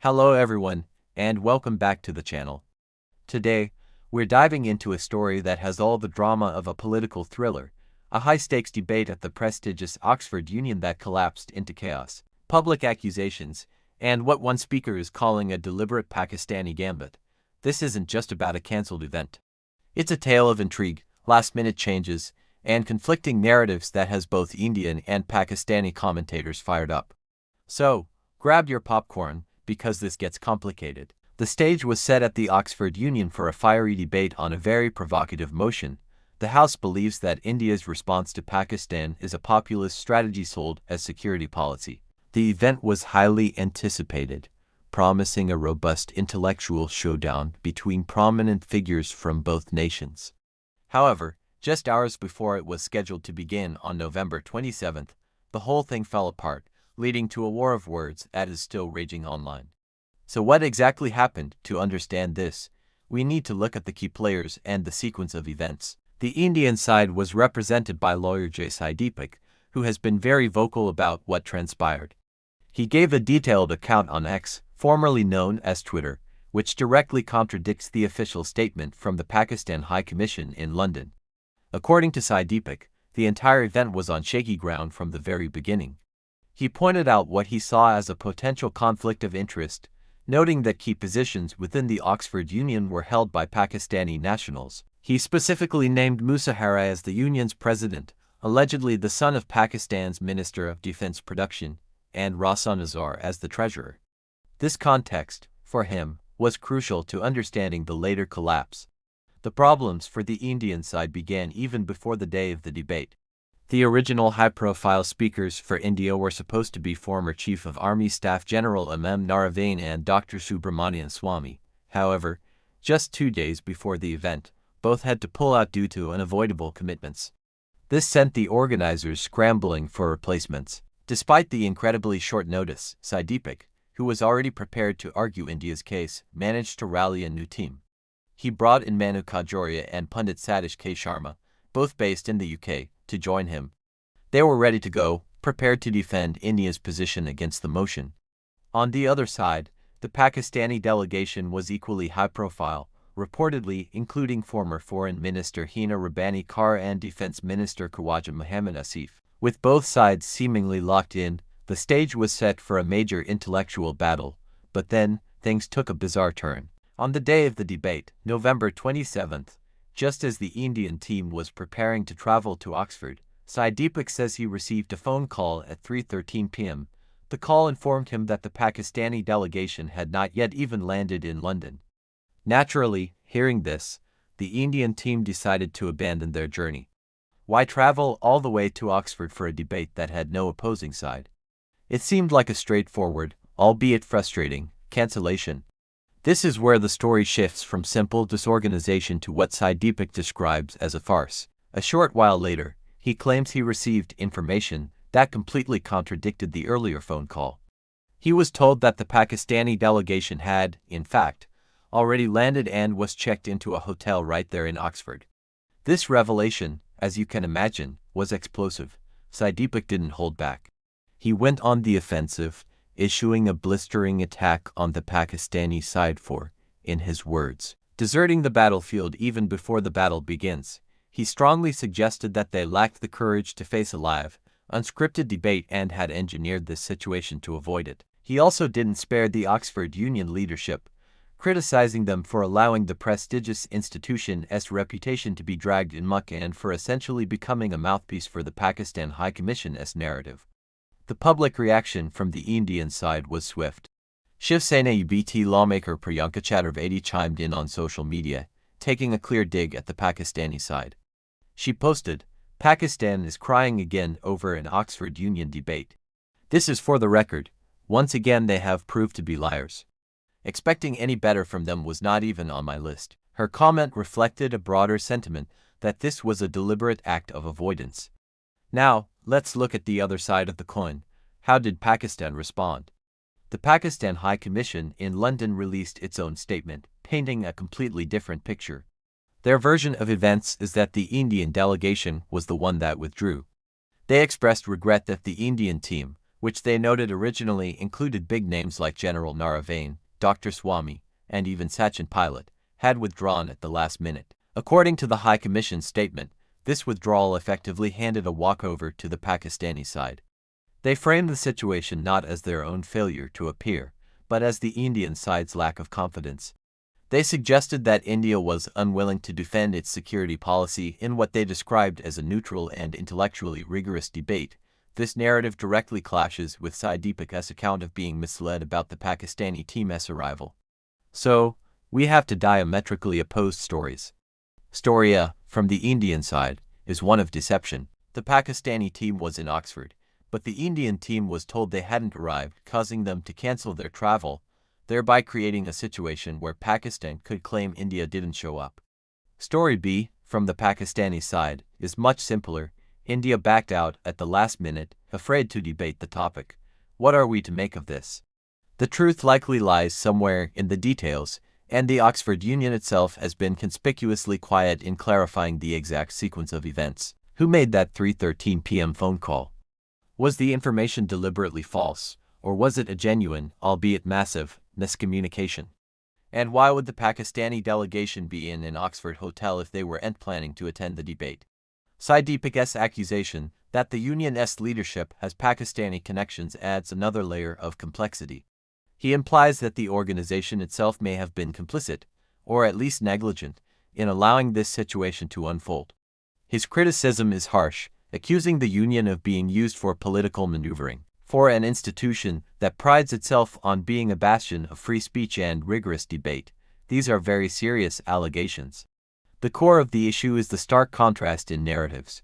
Hello everyone, and welcome back to the channel. Today, we're diving into a story that has all the drama of a political thriller, a high-stakes debate at the prestigious Oxford Union that collapsed into chaos, public accusations, and what one speaker is calling a deliberate Pakistani gambit. This isn't just about a cancelled event. It's a tale of intrigue, last-minute changes, and conflicting narratives that has both Indian and Pakistani commentators fired up. So, grab your popcorn, because this gets complicated. The stage was set at the Oxford Union for a fiery debate on a very provocative motion. The House believes that India's response to Pakistan is a populist strategy sold as security policy. The event was highly anticipated, promising a robust intellectual showdown between prominent figures from both nations. However, just hours before it was scheduled to begin on November 27th, the whole thing fell apart, leading to a war of words that is still raging online. So what exactly happened? To understand this, we need to look at the key players and the sequence of events. The Indian side was represented by lawyer J. Debacle, who has been very vocal about what transpired. He gave a detailed account on X, formerly known as Twitter, which directly contradicts the official statement from the Pakistan High Commission in London. According to Debacle, the entire event was on shaky ground from the very beginning. He pointed out what he saw as a potential conflict of interest, noting that key positions within the Oxford Union were held by Pakistani nationals. He specifically named Musa Hara as the union's president, allegedly the son of Pakistan's Minister of Defense Production, and Rasan Azhar as the treasurer. This context, for him, was crucial to understanding the later collapse. The problems for the Indian side began even before the day of the debate. The original high-profile speakers for India were supposed to be former Chief of Army Staff General M.M. Naravane and Dr. Subramanian Swamy. However, just 2 days before the event, both had to pull out due to unavoidable commitments. This sent the organizers scrambling for replacements. Despite the incredibly short notice, Debacle, who was already prepared to argue India's case, managed to rally a new team. He brought in Manu Kajoria and Pundit Satish K. Sharma, both based in the UK, to join him. They were ready to go, prepared to defend India's position against the motion. On the other side, the Pakistani delegation was equally high-profile, reportedly including former Foreign Minister Hina Rabbani Kar and Defense Minister Khawaja Muhammad Asif. With both sides seemingly locked in, the stage was set for a major intellectual battle, but then, things took a bizarre turn. On the day of the debate, November 27th, just as the Indian team was preparing to travel to Oxford, Debacle says he received a phone call at 3:13 p.m. The call informed him that the Pakistani delegation had not yet even landed in London. Naturally, hearing this, the Indian team decided to abandon their journey. Why travel all the way to Oxford for a debate that had no opposing side? It seemed like a straightforward, albeit frustrating, cancellation. This is where the story shifts from simple disorganization to what Debacle describes as a farce. A short while later, he claims he received information that completely contradicted the earlier phone call. He was told that the Pakistani delegation had, in fact, already landed and was checked into a hotel right there in Oxford. This revelation, as you can imagine, was explosive. Debacle didn't hold back. He went on the offensive, issuing a blistering attack on the Pakistani side for, in his words, deserting the battlefield even before the battle begins. He strongly suggested that they lacked the courage to face a live, unscripted debate and had engineered this situation to avoid it. He also didn't spare the Oxford Union leadership, criticizing them for allowing the prestigious institution's reputation to be dragged in muck and for essentially becoming a mouthpiece for the Pakistan High Commission's narrative. The public reaction from the Indian side was swift. Shiv Sena UBT lawmaker Priyanka Chaturvedi chimed in on social media, taking a clear dig at the Pakistani side. She posted, "Pakistan is crying again over an Oxford Union debate. This is for the record. Once again they have proved to be liars. Expecting any better from them was not even on my list." Her comment reflected a broader sentiment that this was a deliberate act of avoidance. Now, let's look at the other side of the coin. How did Pakistan respond? The Pakistan High Commission in London released its own statement, painting a completely different picture. Their version of events is that the Indian delegation was the one that withdrew. They expressed regret that the Indian team, which they noted originally included big names like General Naravain, Dr. Swami, and even Sachin Pilot, had withdrawn at the last minute. According to the High Commission's statement, this withdrawal effectively handed a walkover to the Pakistani side. They framed the situation not as their own failure to appear, but as the Indian side's lack of confidence. They suggested that India was unwilling to defend its security policy in what they described as a neutral and intellectually rigorous debate. This narrative directly clashes with Debacle's account of being misled about the Pakistani team's arrival. So, we have two diametrically opposed stories. Story A, from the Indian side, is one of deception. The Pakistani team was in Oxford, but the Indian team was told they hadn't arrived, causing them to cancel their travel, thereby creating a situation where Pakistan could claim India didn't show up. Story B, from the Pakistani side, is much simpler. India backed out at the last minute, afraid to debate the topic. What are we to make of this? The truth likely lies somewhere in the details, and the Oxford Union itself has been conspicuously quiet in clarifying the exact sequence of events. Who made that 3:13 p.m. phone call? Was the information deliberately false, or was it a genuine, albeit massive, miscommunication? And why would the Pakistani delegation be in an Oxford hotel if they weren't planning to attend the debate? Debacle's accusation that the Union's leadership has Pakistani connections adds another layer of complexity. He implies that the organization itself may have been complicit, or at least negligent, in allowing this situation to unfold. His criticism is harsh, accusing the Union of being used for political maneuvering. For an institution that prides itself on being a bastion of free speech and rigorous debate, these are very serious allegations. The core of the issue is the stark contrast in narratives.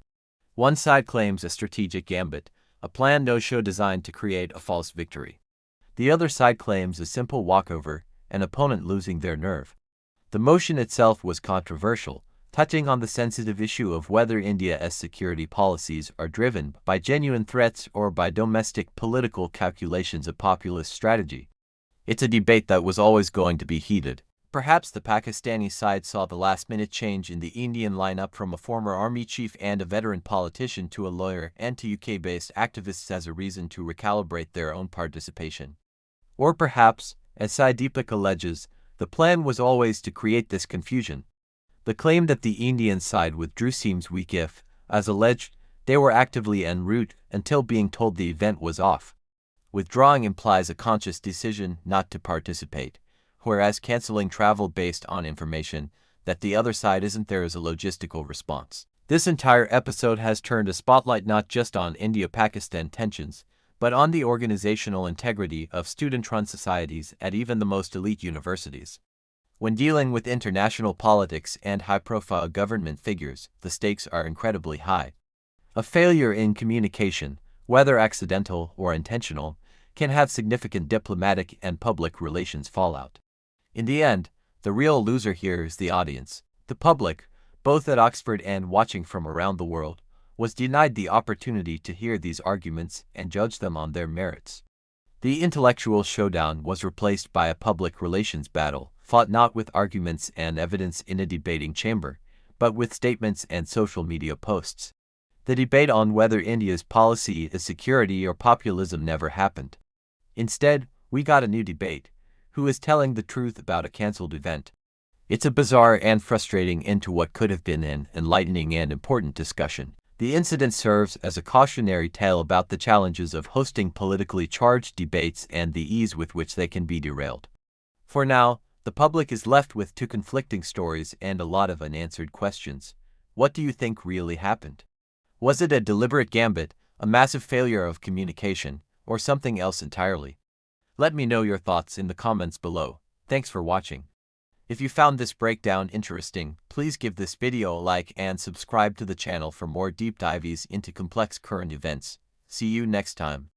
One side claims a strategic gambit, a planned no-show designed to create a false victory. The other side claims a simple walkover, an opponent losing their nerve. The motion itself was controversial, touching on the sensitive issue of whether India's security policies are driven by genuine threats or by domestic political calculations of populist strategy. It's a debate that was always going to be heated. Perhaps the Pakistani side saw the last-minute change in the Indian lineup from a former army chief and a veteran politician to a lawyer and to UK-based activists as a reason to recalibrate their own participation. Or perhaps, as Debacle alleges, the plan was always to create this confusion. The claim that the Indian side withdrew seems weak if, as alleged, they were actively en route until being told the event was off. Withdrawing implies a conscious decision not to participate, whereas canceling travel based on information that the other side isn't there is a logistical response. This entire episode has turned a spotlight not just on India-Pakistan tensions, but on the organizational integrity of student-run societies at even the most elite universities. When dealing with international politics and high-profile government figures, the stakes are incredibly high. A failure in communication, whether accidental or intentional, can have significant diplomatic and public relations fallout. In the end, the real loser here is the audience. The public, both at Oxford and watching from around the world, was denied the opportunity to hear these arguments and judge them on their merits. The intellectual showdown was replaced by a public relations battle, fought not with arguments and evidence in a debating chamber, but with statements and social media posts. The debate on whether India's policy is security or populism never happened. Instead, we got a new debate. Who is telling the truth about a cancelled event? It's a bizarre and frustrating end to what could have been an enlightening and important discussion. The incident serves as a cautionary tale about the challenges of hosting politically charged debates and the ease with which they can be derailed. For now, the public is left with two conflicting stories and a lot of unanswered questions. What do you think really happened? Was it a deliberate gambit, a massive failure of communication, or something else entirely? Let me know your thoughts in the comments below. Thanks for watching. If you found this breakdown interesting, please give this video a like and subscribe to the channel for more deep dives into complex current events. See you next time.